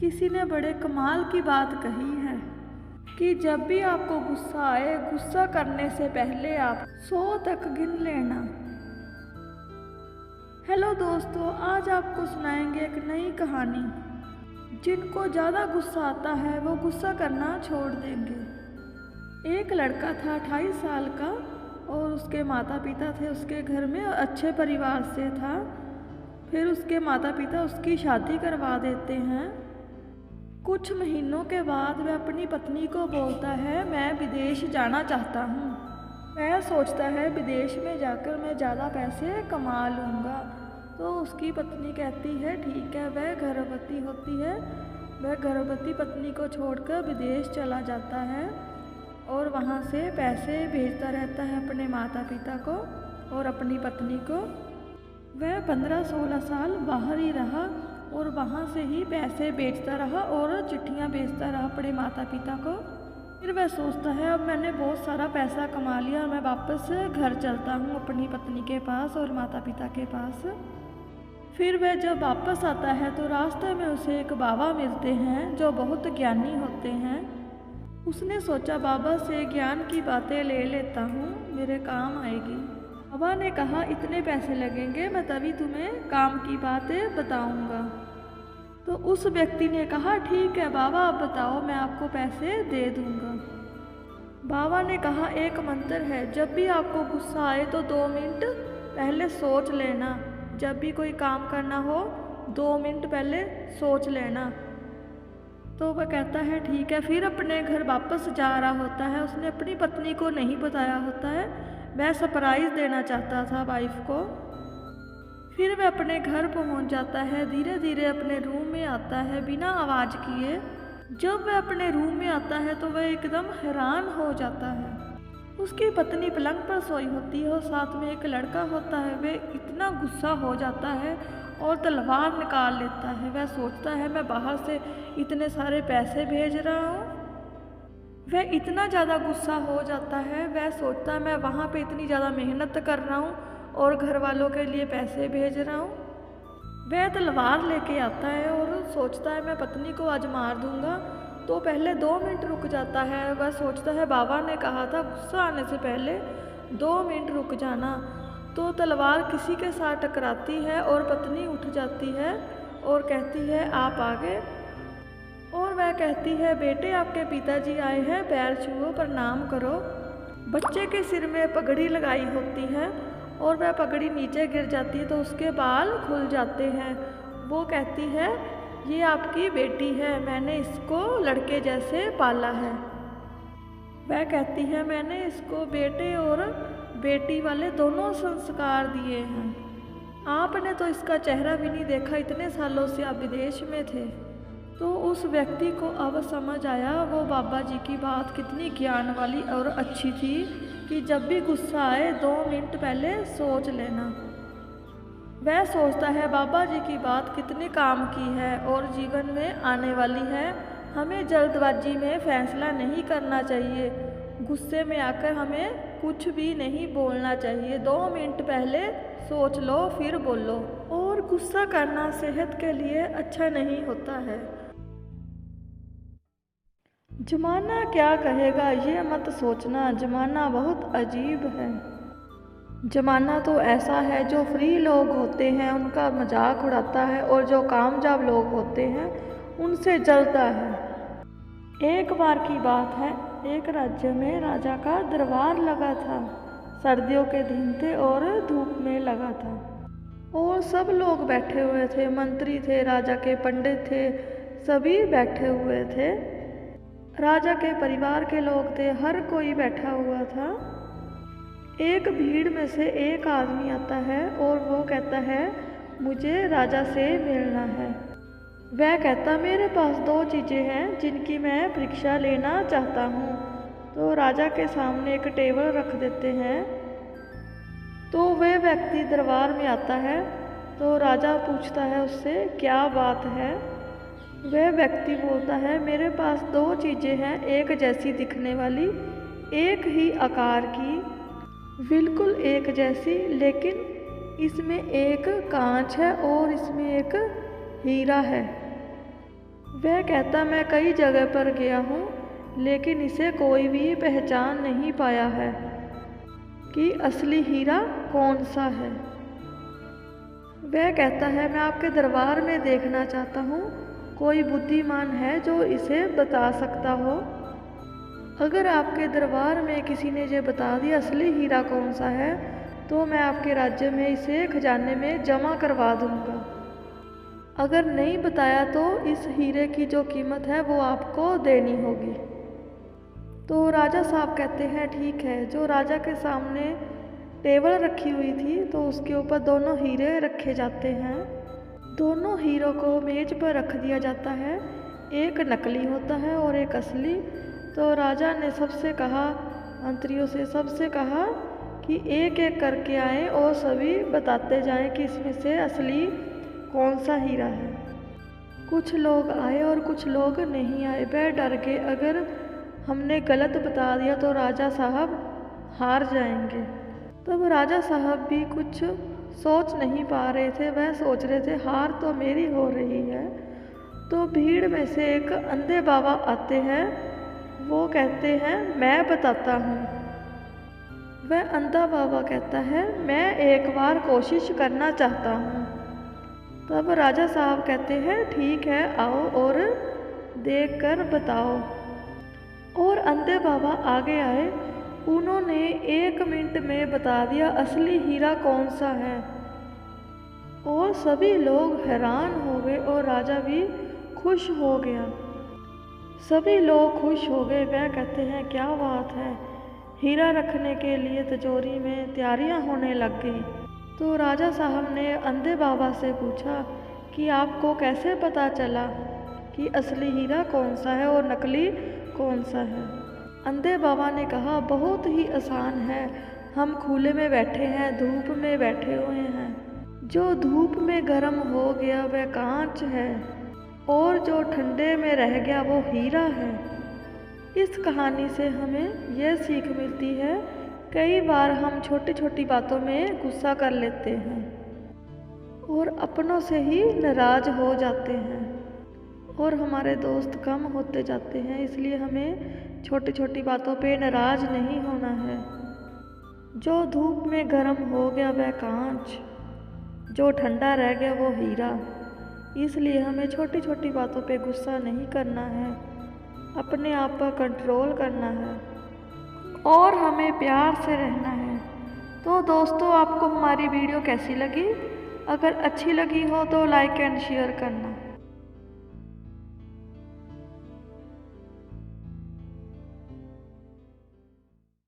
किसी ने बड़े कमाल की बात कही है कि जब भी आपको गुस्सा आए, गुस्सा करने से पहले आप 100 तक गिन लेना। हेलो दोस्तों, आज आपको सुनाएंगे एक नई कहानी। जिनको ज़्यादा गुस्सा आता है वो गुस्सा करना छोड़ देंगे। एक लड़का था 28 साल का और उसके माता पिता थे उसके घर में और अच्छे परिवार से था। फिर उसके माता पिता उसकी शादी करवा देते हैं। कुछ महीनों के बाद वह अपनी पत्नी को बोलता है, मैं विदेश जाना चाहता हूँ। वह सोचता है विदेश में जाकर मैं ज़्यादा पैसे कमा लूँगा। तो उसकी पत्नी कहती है ठीक है। वह गर्भवती होती है। वह गर्भवती पत्नी को छोड़कर विदेश चला जाता है और वहाँ से पैसे भेजता रहता है अपने माता पिता को और अपनी पत्नी को। वह 15-16 साल बाहर ही रहा और वहाँ से ही पैसे भेजता रहा और चिट्ठियाँ भेजता रहा अपने माता पिता को। फिर वह सोचता है अब मैंने बहुत सारा पैसा कमा लिया, मैं वापस घर चलता हूँ अपनी पत्नी के पास और माता पिता के पास। फिर वह जब वापस आता है तो रास्ते में उसे एक बाबा मिलते हैं जो बहुत ज्ञानी होते हैं। उसने सोचा बाबा से ज्ञान की बातें ले लेता हूँ, मेरे काम आएगी। बाबा ने कहा इतने पैसे लगेंगे, मैं तभी तुम्हें काम की बातें बताऊंगा। तो उस व्यक्ति ने कहा ठीक है बाबा, आप बताओ, मैं आपको पैसे दे दूंगा। बाबा ने कहा एक मंत्र है, जब भी आपको गुस्सा आए तो 2 मिनट पहले सोच लेना। जब भी कोई काम करना हो 2 मिनट पहले सोच लेना। तो वह कहता है ठीक है। फिर अपने घर वापस जा रहा होता है। उसने अपनी पत्नी को नहीं बताया होता है, वह सरप्राइज़ देना चाहता था वाइफ को। फिर वह अपने घर पहुंच जाता है। धीरे धीरे अपने रूम में आता है बिना आवाज़ किए। जब वह अपने रूम में आता है तो वह एकदम हैरान हो जाता है। उसकी पत्नी पलंग पर सोई होती है और साथ में एक लड़का होता है। वह इतना गुस्सा हो जाता है और तलवार निकाल लेता है। वह सोचता है मैं बाहर से इतने सारे पैसे भेज रहा हूँ। वह इतना ज़्यादा गुस्सा हो जाता है। वह सोचता है मैं वहाँ पे इतनी ज़्यादा मेहनत कर रहा हूँ और घर वालों के लिए पैसे भेज रहा हूँ। वह तलवार लेके आता है और सोचता है मैं पत्नी को आज मार दूँगा। तो पहले 2 मिनट रुक जाता है। वह सोचता है बाबा ने कहा था गुस्सा आने से पहले 2 मिनट रुक जाना। तो तलवार किसी के साथ टकराती है और पत्नी उठ जाती है और कहती है आप आ गए। और वह कहती है बेटे आपके पिताजी आए हैं, पैर छुओ, प्रणाम करो। बच्चे के सिर में पगड़ी लगाई होती है और वह पगड़ी नीचे गिर जाती है तो उसके बाल खुल जाते हैं। वो कहती है ये आपकी बेटी है, मैंने इसको लड़के जैसे पाला है। वह कहती है मैंने इसको बेटे और बेटी वाले दोनों संस्कार दिए हैं। आपने तो इसका चेहरा भी नहीं देखा, इतने सालों से आप विदेश में थे। तो उस व्यक्ति को अब समझ आया वो बाबा जी की बात कितनी ज्ञान वाली और अच्छी थी कि जब भी गुस्सा आए 2 मिनट पहले सोच लेना। वह सोचता है बाबा जी की बात कितने काम की है और जीवन में आने वाली है। हमें जल्दबाजी में फैसला नहीं करना चाहिए। गुस्से में आकर हमें कुछ भी नहीं बोलना चाहिए। 2 मिनट पहले सोच लो फिर बोलो। और गुस्सा करना सेहत के लिए अच्छा नहीं होता है। जमाना क्या कहेगा ये मत सोचना, जमाना बहुत अजीब है। जमाना तो ऐसा है जो फ्री लोग होते हैं उनका मजाक उड़ाता है और जो कामयाब लोग होते हैं उनसे जलता है। एक बार की बात है, एक राज्य में राजा का दरबार लगा था। सर्दियों के दिन थे और धूप में लगा था और सब लोग बैठे हुए थे। मंत्री थे, राजा के पंडित थे, सभी बैठे हुए थे। राजा के परिवार के लोग थे, हर कोई बैठा हुआ था। एक भीड़ में से एक आदमी आता है और वो कहता है मुझे राजा से मिलना है। वह कहता मेरे पास 2 चीज़ें हैं जिनकी मैं परीक्षा लेना चाहता हूँ। तो राजा के सामने एक टेबल रख देते हैं। तो वह व्यक्ति दरबार में आता है तो राजा पूछता है उससे क्या बात है। वह व्यक्ति बोलता है मेरे पास 2 चीज़ें हैं, एक जैसी दिखने वाली, एक ही आकार की, बिल्कुल एक जैसी, लेकिन इसमें एक कांच है और इसमें एक हीरा है। वह कहता मैं कई जगह पर गया हूँ लेकिन इसे कोई भी पहचान नहीं पाया है कि असली हीरा कौन सा है। वह कहता है मैं आपके दरबार में देखना चाहता हूँ, कोई बुद्धिमान है जो इसे बता सकता हो। अगर आपके दरबार में किसी ने ये बता दिया असली हीरा कौन सा है तो मैं आपके राज्य में इसे खजाने में जमा करवा दूंगा। अगर नहीं बताया तो इस हीरे की जो कीमत है वो आपको देनी होगी। तो राजा साहब कहते हैं ठीक है। जो राजा के सामने टेबल रखी हुई थी तो उसके ऊपर दोनों हीरे रखे जाते हैं। दोनों हीरों को मेज पर रख दिया जाता है, एक नकली होता है और एक असली। तो राजा ने सबसे कहा, मंत्रियों से सबसे कहा कि एक एक करके आए और सभी बताते जाएं कि इसमें से असली कौन सा हीरा है। कुछ लोग आए और कुछ लोग नहीं आए। वह डर के अगर हमने गलत बता दिया तो राजा साहब हार जाएंगे। तब राजा साहब भी कुछ सोच नहीं पा रहे थे। वह सोच रहे थे हार तो मेरी हो रही है। तो भीड़ में से एक अंधे बाबा आते हैं। वो कहते हैं मैं बताता हूँ। वह अंधा बाबा कहता है मैं एक बार कोशिश करना चाहता हूँ। तब राजा साहब कहते हैं ठीक है आओ और देख कर बताओ। और अंधे बाबा आगे आए। उन्होंने 1 मिनट में बता दिया असली हीरा कौन सा है। और सभी लोग हैरान हो गए और राजा भी खुश हो गया। सभी लोग खुश हो गए। वह कहते हैं क्या बात है, हीरा रखने के लिए तिजोरी में तैयारियां होने लग गई। तो राजा साहब ने अंधे बाबा से पूछा कि आपको कैसे पता चला कि असली हीरा कौन सा है और नकली कौन सा है। अंधे बाबा ने कहा बहुत ही आसान है, हम खुले में बैठे हैं, धूप में बैठे हुए हैं। जो धूप में गर्म हो गया वह कांच है और जो ठंडे में रह गया वो हीरा है। इस कहानी से हमें यह सीख मिलती है कई बार हम छोटी छोटी बातों में गुस्सा कर लेते हैं और अपनों से ही नाराज हो जाते हैं और हमारे दोस्त कम होते जाते हैं। इसलिए हमें छोटी छोटी बातों पे नाराज नहीं होना है। जो धूप में गर्म हो गया वह कांच, जो ठंडा रह गया वो हीरा। इसलिए हमें छोटी छोटी बातों पे गुस्सा नहीं करना है, अपने आप पर कंट्रोल करना है और हमें प्यार से रहना है। तो दोस्तों आपको हमारी वीडियो कैसी लगी? अगर अच्छी लगी हो तो लाइक एंड शेयर करना।